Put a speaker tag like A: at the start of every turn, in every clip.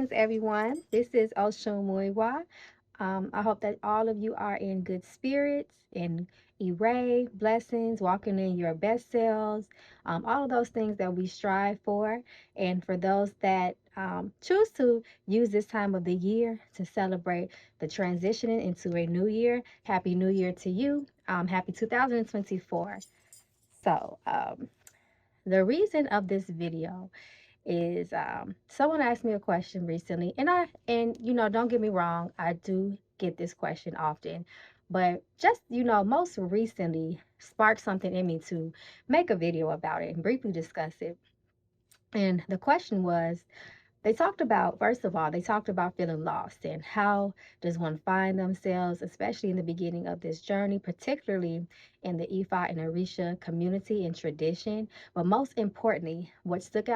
A: Greetings, everyone. This is Oshun. I hope that all of you are in good spirits and array, blessings, walking in your best selves, all of those things that we strive for. And for those that choose to use this time of the year to celebrate the transitioning into a new year, Happy New Year to you. Happy 2024. So, the reason of this video is someone asked me a question recently, and don't get me wrong, I do get this question often, but just most recently sparked something in me to make a video about it and briefly discuss it. And the question was, they talked about, first of all, they talked about feeling lost and how does one find themselves, especially in the beginning of this journey, particularly in the Ifa and Orisha community and tradition. But most importantly, what stuck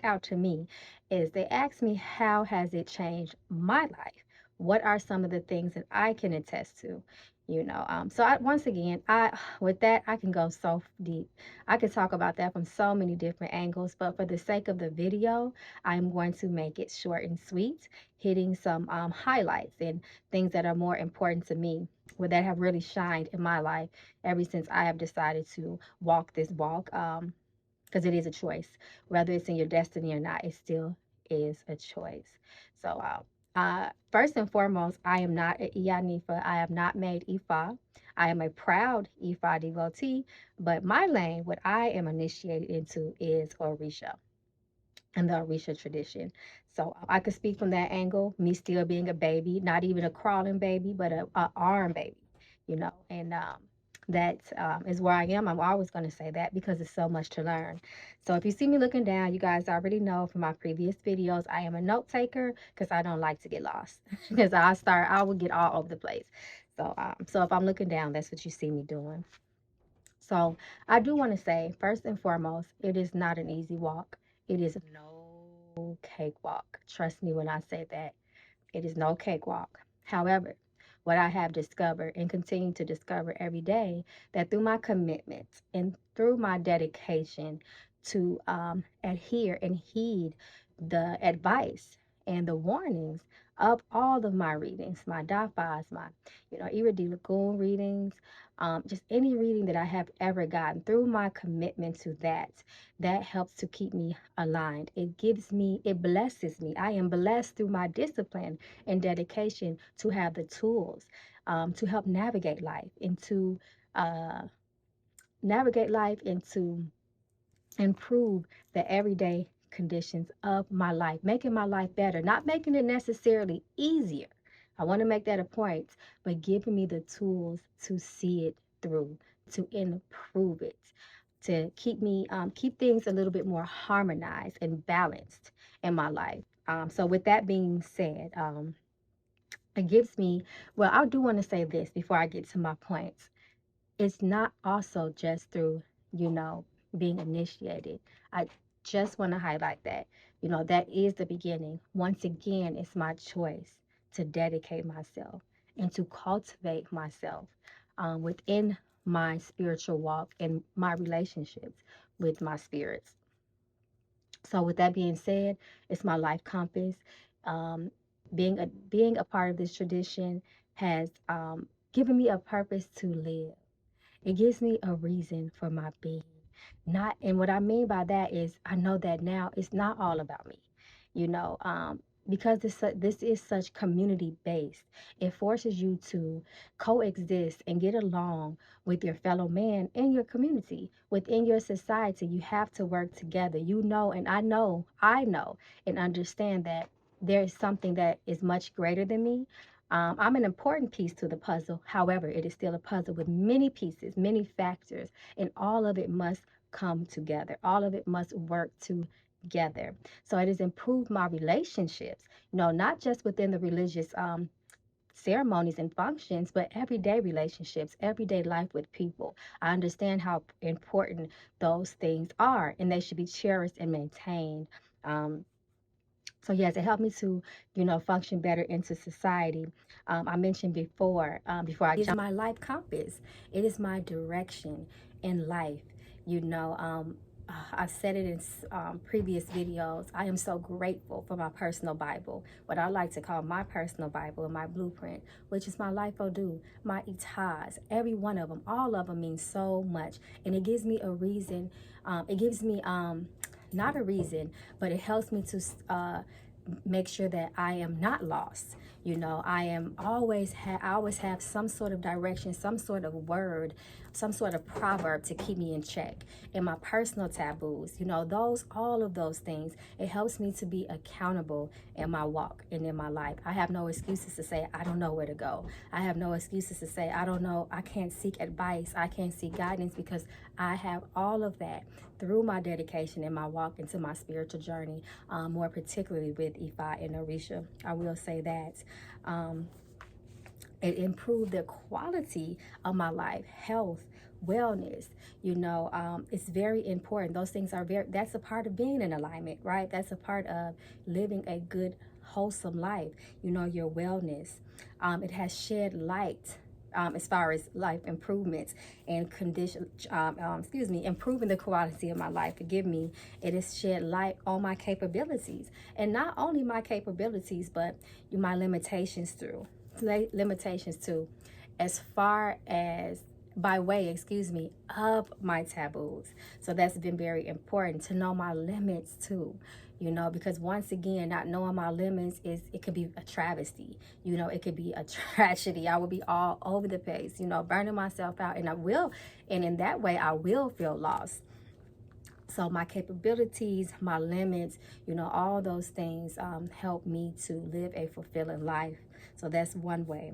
A: out to me is they asked me, how has it changed my life? What are some of the things that I can attest to? Once again, I with that I can go so deep. I could talk about that from so many different angles, but for the sake of the video, I'm going to make it short and sweet, hitting some highlights and things that are more important to me, or that have really shined in my life ever since I have decided to walk this walk. Because it is a choice, whether it's in your destiny or not, it still is a choice. So, first and foremost, I am not an Iyanifa. I have not made Ifa. I am a proud Ifa devotee, but my lane, what I am initiated into, is Orisha and the Orisha tradition. So I could speak from that angle, me still being a baby, not even a crawling baby, but a arm baby, and that is where I am. I'm always going to say that because it's so much to learn. So if you see me looking down, you guys already know from my previous videos, I am a note taker because I don't like to get lost because I will get all over the place. So if I'm looking down, that's what you see me doing. So I do want to say, first and foremost, it is not an easy walk. It is no cakewalk. Trust me when I say that. It is no cakewalk. However, what I have discovered and continue to discover every day, that through my commitment and through my dedication to adhere and heed the advice and the warnings of all of my readings, my dafas, my, Ira Lagoon readings, just any reading that I have ever gotten, through my commitment to that, that helps to keep me aligned. It blesses me. I am blessed through my discipline and dedication to have the tools to help uh, navigate life and to improve the everyday conditions of my life, making my life better, not making it necessarily easier. I want to make that a point, but giving me the tools to see it through, to improve it, to keep things a little bit more harmonized and balanced in my life. So with that being said, it gives me, well, I do want to say this before I get to my points. It's not also just through, you know, being initiated. I just want to highlight that, that is the beginning. Once again, it's my choice to dedicate myself and to cultivate myself within my spiritual walk and my relationships with my spirits. So with that being said, it's my life compass. Um, being a part of this tradition has given me a purpose to live. It gives me a reason for my being. Not, and what I mean by that is I know that now it's not all about me, you know, because this is such community based. It forces you to coexist and get along with your fellow man in your community, within your society. You have to work together. And I know and understand that there is something that is much greater than me. I'm an important piece to the puzzle. However, it is still a puzzle with many pieces, many factors, and all of it must come together. All of it must work together. So it has improved my relationships, not just within the religious ceremonies and functions, but everyday relationships, everyday life with people. I understand how important those things are, and they should be cherished and maintained. Um, so yes, it helped me to, function better into society. I mentioned before I jump, is my life compass. It is my direction in life. You know, um, I said it in previous videos. I am so grateful for my personal Bible, what I like to call my personal Bible and my blueprint, which is my Life Odu, my Itaz. Every one of them, all of them mean so much. And it gives me a reason. It gives me, not a reason, but it helps me to make sure that I am not lost. You know, I always have some sort of direction, some sort of word, some sort of proverb to keep me in check. In my personal taboos, you know, all of those things, it helps me to be accountable in my walk and in my life. I have no excuses to say I don't know where to go. I have no excuses to say I don't know. I can't seek advice. I can't seek guidance, because I have all of that through my dedication and my walk into my spiritual journey, more particularly with Ifa and Orisa. I will say that. It improved the quality of my life, health, wellness. You know, it's very important. Those things are that's a part of being in alignment, right? That's a part of living a good, wholesome life. You know, your wellness. It has shed light as far as life improvements and improving the quality of my life. Forgive me. It has shed light on my capabilities, and not only my capabilities, but my limitations too, as far as by way, of my taboos. So that's been very important, to know my limits too. You know, because once again, not knowing my limits it could be a travesty. You know, it could be a tragedy. I would be all over the place, you know, burning myself out, and in that way I will feel lost. So my capabilities, my limits, you know, all those things help me to live a fulfilling life. So that's one way.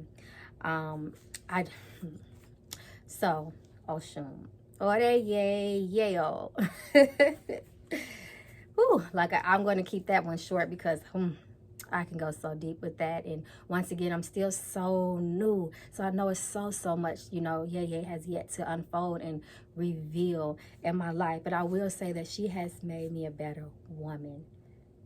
A: So, Oshun. Ore ye yeo. Whew, like I'm going to keep that one short, because I can go so deep with that. And once again, I'm still so new. So I know it's so much, you know, Yeye has yet to unfold and reveal in my life. But I will say that she has made me a better woman.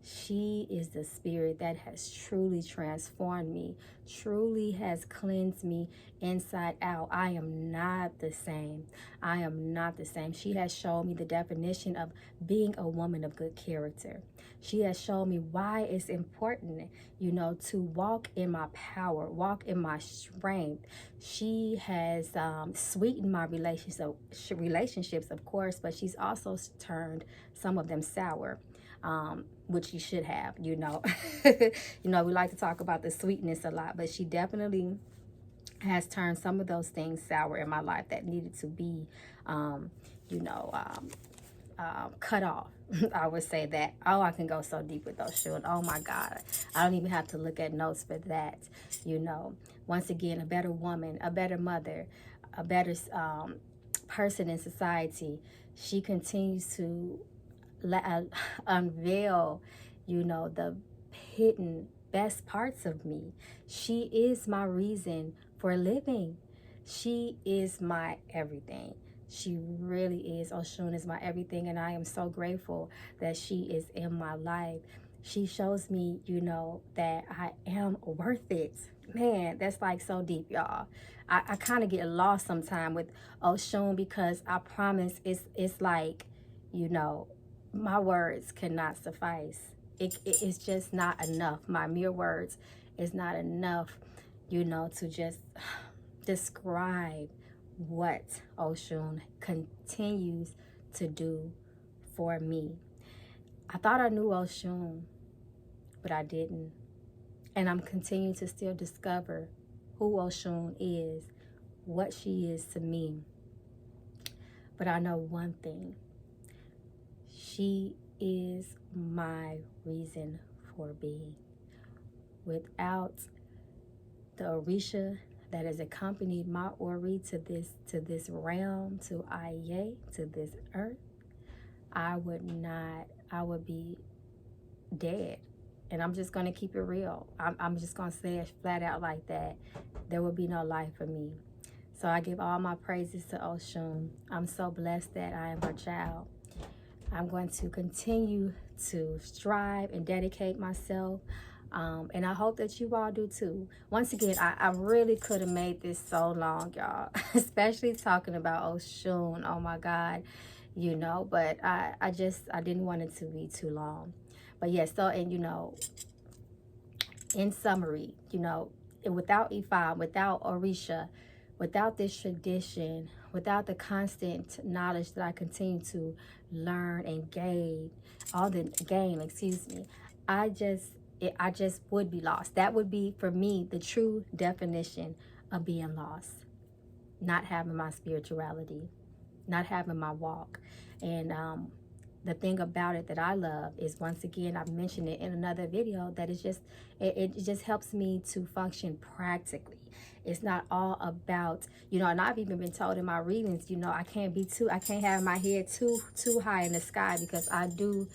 A: She is the spirit that has truly transformed me, truly has cleansed me inside out. I am not the same. I am not the same. She has shown me the definition of being a woman of good character. She has shown me why it's important, you know, to walk in my power, walk in my strength. She has sweetened my relationships, of course, but she's also turned some of them sour. Which she should have, you know. You know, we like to talk about the sweetness a lot, but she definitely has turned some of those things sour in my life that needed to be, you know, cut off. I would say that. Oh, I can go so deep with those shoes. Oh my God. I don't even have to look at notes for that. You know, once again, a better woman, a better mother, a better person in society. She continues to unveil, you know, the hidden best parts of me. She is my reason for living. She is my everything. She really is. Oshun is my everything, and I am so grateful that she is in my life. She shows me, you know, that I am worth it. Man, that's like so deep, y'all. I kind of get lost sometimes with Oshun, because I promise it's like, you know, my words cannot suffice. It's just not enough. My mere words is not enough, you know, to just describe what Oshun continues to do for me. I thought I knew Oshun, but I didn't. And I'm continuing to still discover who Oshun is, what she is to me. But I know one thing. She is my reason for being. Without the Orisa that has accompanied my Ori to this realm, to Aye, to this earth, I would be dead. And I'm just going to keep it real. I'm just going to say it flat out like that. There would be no life for me. So I give all my praises to Oshun. I'm so blessed that I am her child. I'm going to continue to strive and dedicate myself. And I hope that you all do too. Once again, I really could have made this so long, y'all. Especially talking about Oshun. Oh my God. you know, but I didn't want it to be too long. But yes, so, and you know, in summary, you know, without Ifa, without Orisha, without this tradition, without the constant knowledge that I continue to learn and gain, excuse me, I just would be lost. That would be for me the true definition of being lost, not having my spirituality, not having my walk. And the thing about it that I love is, once again, I've mentioned it in another video, that it's just, it just helps me to function practically. It's not all about, you know, and I've even been told in my readings, you know, I can't have my head too high in the sky, because I do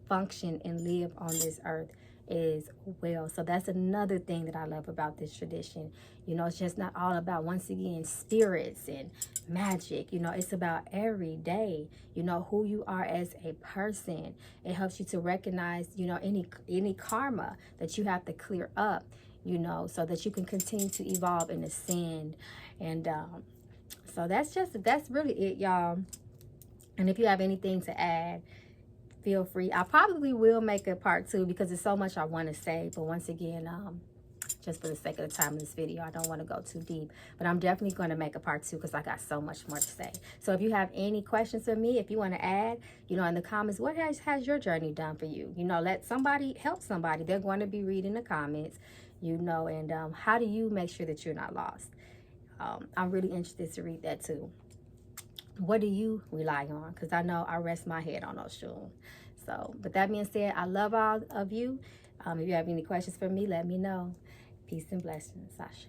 A: function and live on this earth as well. So that's another thing that I love about this tradition. You know, it's just not all about, once again, spirits and magic. You know, it's about every day, you know, who you are as a person. It helps you to recognize, you know, any karma that you have to clear up, you know, so that you can continue to evolve and ascend. And so that's really it, y'all. And if you have anything to add, feel free. I probably will make a part 2, because there's so much I want to say. But once again, just for the sake of the time of this video, I don't want to go too deep. But I'm definitely going to make a part 2, because I got so much more to say. So if you have any questions for me, if you want to add, you know, in the comments, what has your journey done for you? You know, let somebody help somebody. They're going to be reading the comments, you know, and how do you make sure that you're not lost? I'm really interested to read that too. What do you rely on? Because I know I rest my head on those shoes. So, but that being said, I love all of you. If you have any questions for me, let me know. Peace and blessings. Sasha.